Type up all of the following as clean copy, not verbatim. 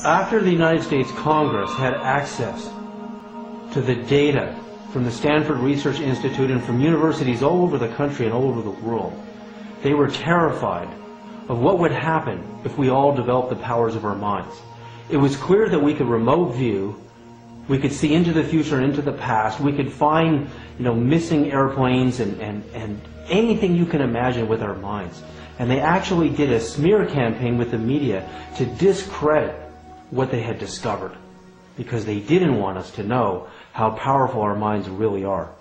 After the United States Congress had access to the data from the Stanford Research Institute and from universities all over the country and all over the world, they were terrified of what would happen if we all developed the powers of our minds. It was clear that we could remote view, we could see into the future and into the past, we could find, missing airplanes and anything you can imagine with our minds. And they actually did a smear campaign with the media to discredit what they had discovered, because they didn't want us to know how powerful our minds really are.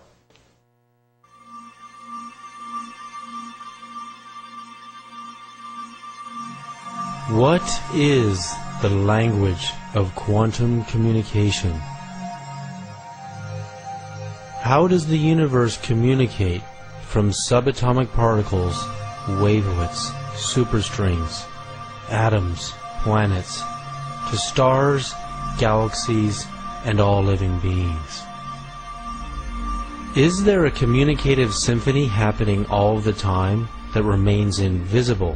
What is the language of quantum communication? How does the universe communicate from subatomic particles, wavelets, superstrings, atoms, planets, to stars, galaxies, and all living beings? Is there a communicative symphony happening all the time that remains invisible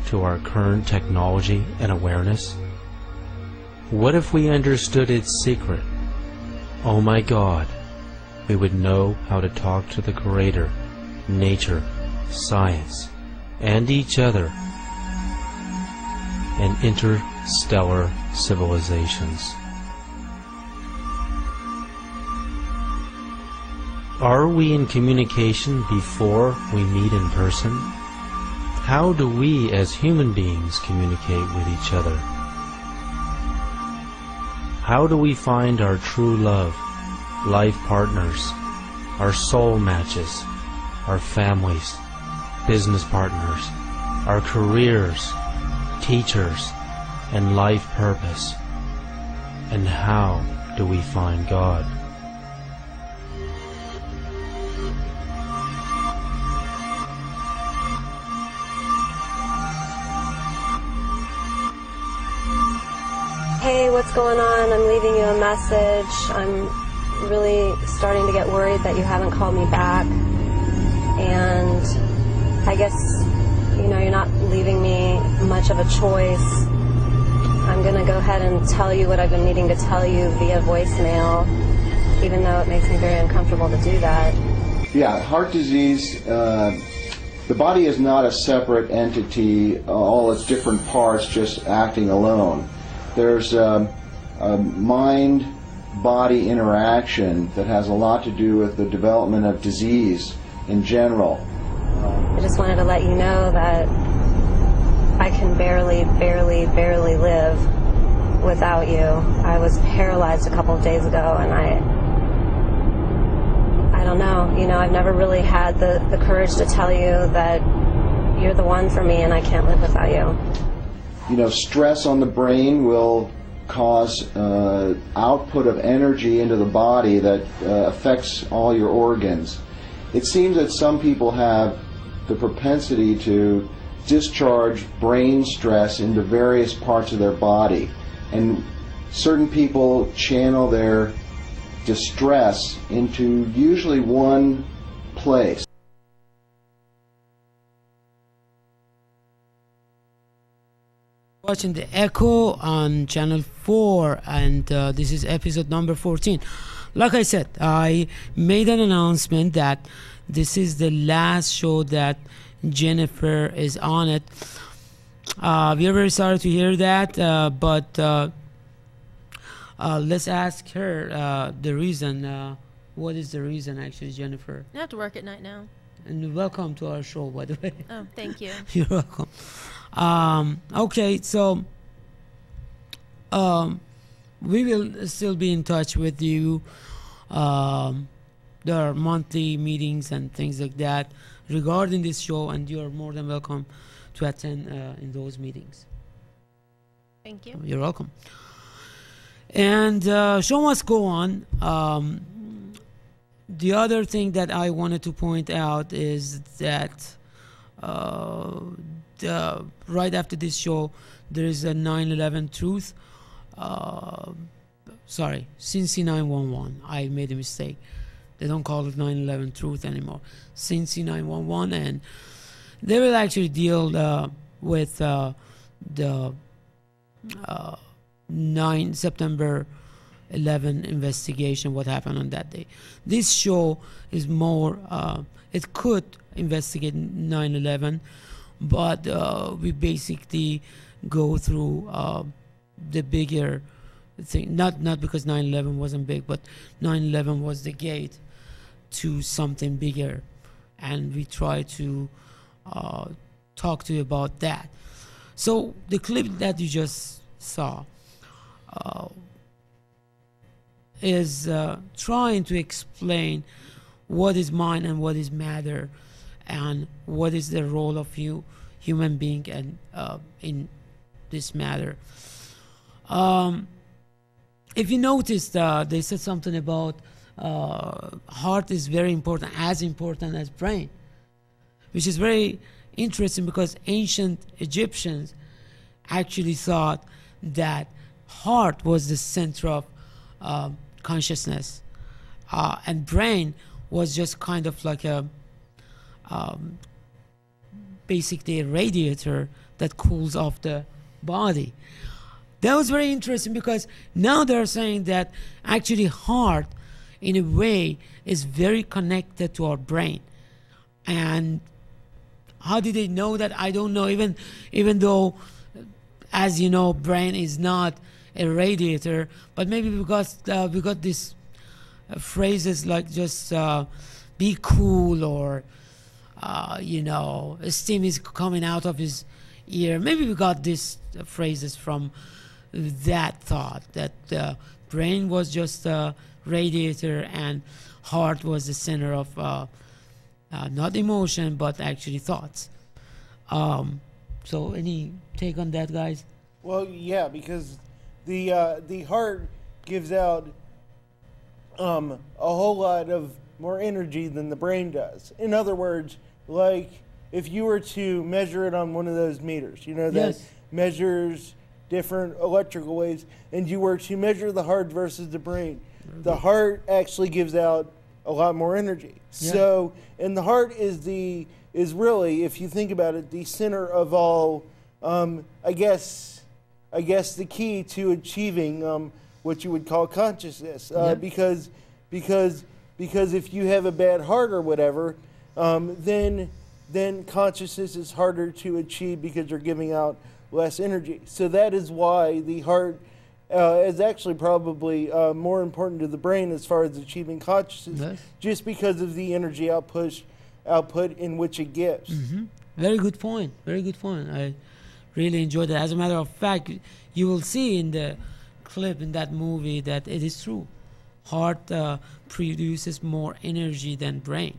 to our current technology and awareness? What if we understood its secret? Oh my God, we would know how to talk to the Creator, nature, science, and each other, and interstellar civilizations. Are we in communication before we meet in person? How do we as human beings communicate with each other? How do we find our true love, life partners, our soul matches, our families, business partners, our careers, teachers, and life purpose? And how do we find God? Hey, what's going on? I'm leaving you a message. I'm really starting to get worried that you haven't called me back. And I guess, you're not leaving me much of a choice. I'm going to go ahead and tell you what I've been needing to tell you via voicemail, even though it makes me very uncomfortable to do that. Yeah, heart disease, the body is not a separate entity, all its different parts just acting alone. There's a mind-body interaction that has a lot to do with the development of disease in general. I just wanted to let you know that I can barely live without you. I was paralyzed a couple of days ago, and I don't know, I've never really had the courage to tell you that you're the one for me and I can't live without you. Stress on the brain will cause output of energy into the body that affects all your organs. It seems that some people have the propensity to discharge brain stress into various parts of their body, and certain people channel their distress into usually one place. Watching The Echo on channel 4, and this is episode number 14. Like I said, I made an announcement that this is the last show that Jennifer is on it. We are very sorry to hear that, but let's ask her the reason. What is the reason, actually, Jennifer? I have to work at night now. And welcome to our show, by the way. Oh, thank you. You're welcome. Okay, so we will still be in touch with you. There are monthly meetings and things like that regarding this show, and you are more than welcome to attend in those meetings. Thank you. You're welcome. And show must go on. The other thing that I wanted to point out is that right after this show, there is a 9/11 Truth. Sorry, Cincy 911. I made a mistake. They don't call it 9/11 Truth anymore. Cincy 911, and they will actually deal with the September 11 investigation, what happened on that day. This show is more, it could investigate 9/11, but we basically go through the bigger thing. Not because 9/11 wasn't big, but 9/11 was the gate to something bigger, and we try to talk to you about that. So the clip that you just saw is trying to explain what is mind and what is matter, and what is the role of human being and in this matter. If you noticed, they said something about heart is very important, as important as brain, which is very interesting because ancient Egyptians actually thought that heart was the center of consciousness, and brain was just kind of like a basically a radiator that cools off the body. That was very interesting because now they're saying that actually heart in a way is very connected to our brain. And how did they know that? I don't know. Even though, as you know, brain is not a radiator, but maybe because we got these phrases like just be cool, or steam is coming out of his ear. Maybe we got these phrases from that thought that brain was just a radiator and heart was the center of not emotion but actually thoughts. So any take on that, guys? Well, yeah, because the heart gives out a whole lot of more energy than the brain does. In other words, like if you were to measure it on one of those meters, that Yes. measures different electrical waves, and you were to measure the heart versus the brain, the heart actually gives out a lot more energy. Yeah. So, and the heart is really, if you think about it, the center of all. I guess the key to achieving what you would call consciousness, because if you have a bad heart or whatever, then consciousness is harder to achieve because you're giving out less energy. So that is why the heart is actually probably more important to the brain as far as achieving consciousness, Yes. just because of the energy output in which it gives. Mm-hmm. Very good point. Very good point. I really enjoyed that. As a matter of fact, you will see in the clip in that movie that it is true. Heart produces more energy than brain.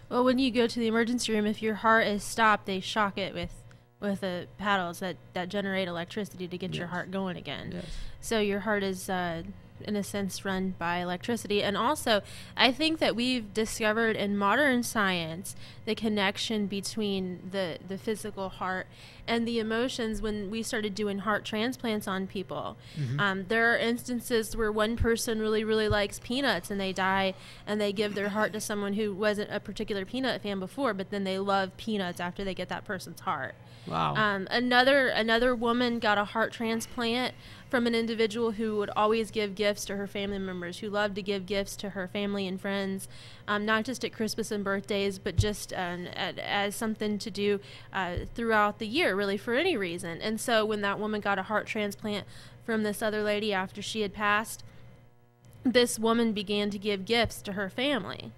Well, when you go to the emergency room, if your heart is stopped, they shock it with the paddles that generate electricity to get your Yes. heart going again. Yes. So your heart is, in a sense, run by electricity. And also, I think that we've discovered in modern science the connection between the physical heart and the emotions when we started doing heart transplants on people. There are instances where one person really, really likes peanuts and they die and they give their heart to someone who wasn't a particular peanut fan before, but then they love peanuts after they get that person's heart. Wow. Another woman got a heart transplant from an individual who would always give gifts to her family members, who loved to give gifts to her family and friends, not just at Christmas and birthdays, but just as something to do throughout the year, really for any reason. And so when that woman got a heart transplant from this other lady after she had passed, this woman began to give gifts to her family.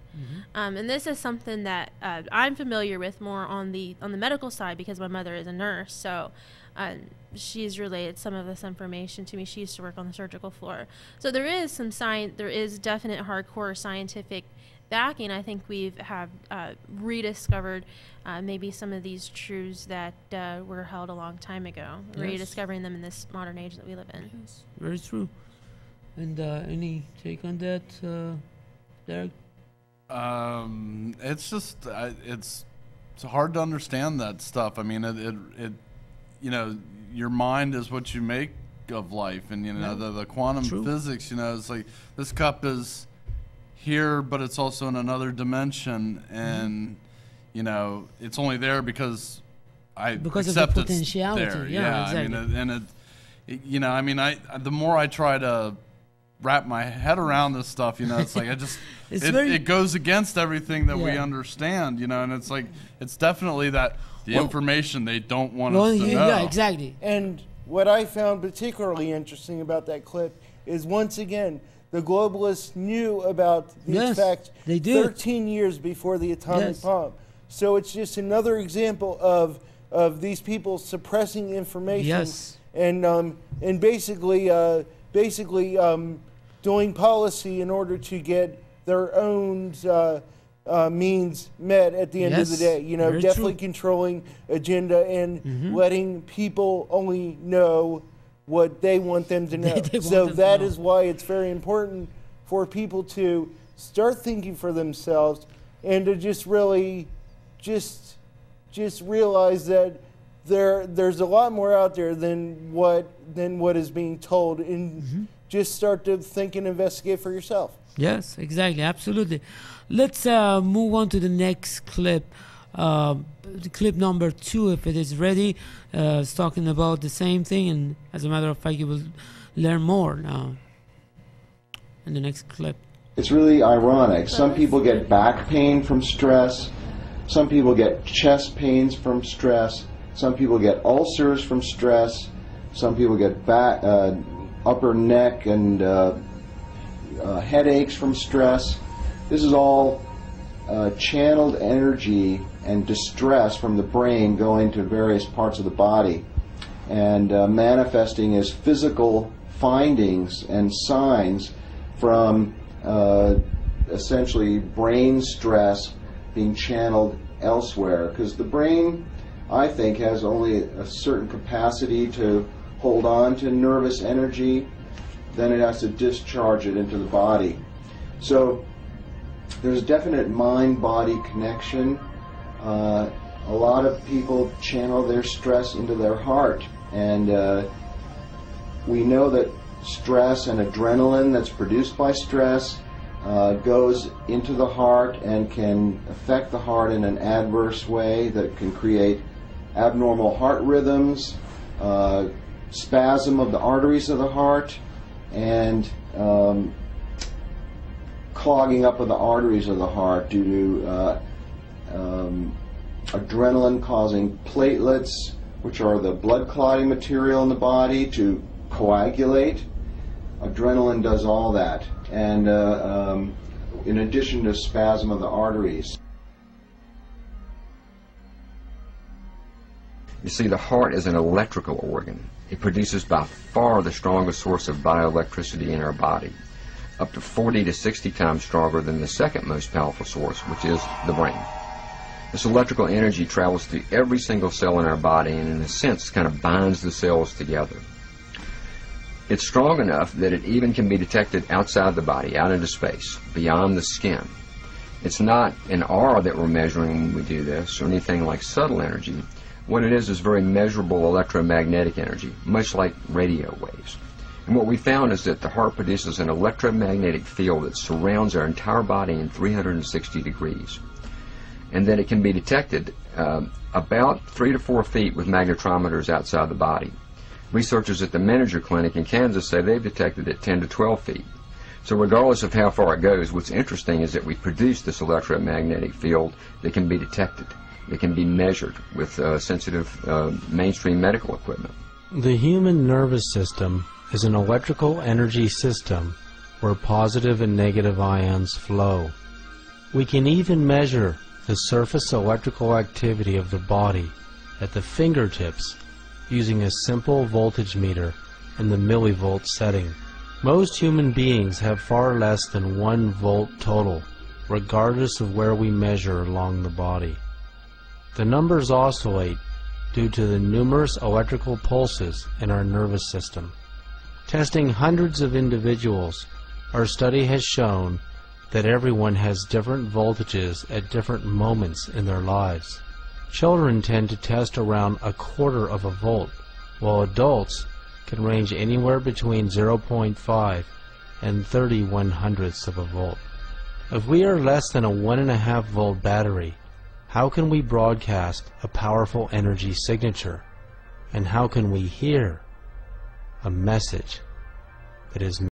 And this is something that I'm familiar with more on the medical side because my mother is a nurse. So she's relayed some of this information to me. She used to work on the surgical floor. So there is some there is definite hardcore scientific backing. I think we have rediscovered maybe some of these truths that were held a long time ago, Yes. rediscovering them in this modern age that we live in. Yes. Very true. And any take on that, Derek? It's just it's hard to understand that stuff. I mean, it your mind is what you make of life, and the quantum True. physics. It's like this cup is here, but it's also in another dimension, and it's only there because I Because of accept the it's potentiality. there. Yeah, exactly. I mean, and you know, I mean, the more I try to wrap my head around this stuff, you know, it's like it goes against everything that we understand, you know, and it's like it's definitely that the information they don't want us to know. Yeah, exactly. And what I found particularly interesting about that clip is, once again, the globalists knew about these facts 13 years before the atomic bomb. So it's just another example of these people suppressing information and basically doing policy in order to get their own means met at the end of the day. You know, definitely controlling agenda and letting people only know what they want them to know. So that is why it's very important for people to start thinking for themselves and to just really just realize that there's a lot more out there than what is being told, and just start to think and investigate for yourself. Yes, exactly, absolutely. Let's move on to the next clip. Clip number 2, if it is ready. It's talking about the same thing, and as a matter of fact, you will learn more now in the next clip. It's really ironic. Some people get back pain from stress. Some people get chest pains from stress. Some people get ulcers from stress. Some people get back, upper neck and headaches from stress. This is all channeled energy and distress from the brain going to various parts of the body and manifesting as physical findings and signs from essentially brain stress being channeled elsewhere, because the brain, I think, has only a certain capacity to hold on to nervous energy, then it has to discharge it into the body. So there's a definite mind-body connection. A lot of people channel their stress into their heart, and we know that stress and adrenaline that's produced by stress goes into the heart and can affect the heart in an adverse way that can create abnormal heart rhythms, spasm of the arteries of the heart, and clogging up of the arteries of the heart due to adrenaline causing platelets, which are the blood clotting material in the body, to coagulate. Adrenaline does all that, and in addition to spasm of the arteries. You see, the heart is an electrical organ. It produces by far the strongest source of bioelectricity in our body, up to 40 to 60 times stronger than the second most powerful source, which is the brain. This electrical energy travels through every single cell in our body and, in a sense, kind of binds the cells together. It's strong enough that it even can be detected outside the body, out into space, beyond the skin. It's not an aura that we're measuring when we do this, or anything like subtle energy. What it is very measurable electromagnetic energy, much like radio waves. And what we found is that the heart produces an electromagnetic field that surrounds our entire body in 360 degrees. And that it can be detected about 3 to 4 feet with magnetometers outside the body. Researchers at the Manager Clinic in Kansas say they've detected it 10 to 12 feet. So regardless of how far it goes, what's interesting is that we produce this electromagnetic field that can be detected. It can be measured with sensitive mainstream medical equipment. The human nervous system is an electrical energy system where positive and negative ions flow. We can even measure the surface electrical activity of the body at the fingertips using a simple voltage meter in the millivolt setting. Most human beings have far less than 1 volt total, regardless of where we measure along the body. The numbers oscillate due to the numerous electrical pulses in our nervous system. Testing hundreds of individuals, our study has shown that everyone has different voltages at different moments in their lives. Children tend to test around 1/4 of a volt, while adults can range anywhere between 0.5 and 30/100ths of a volt. If we are less than a 1.5 volt battery, how can we broadcast a powerful energy signature? And how can we hear? a message that is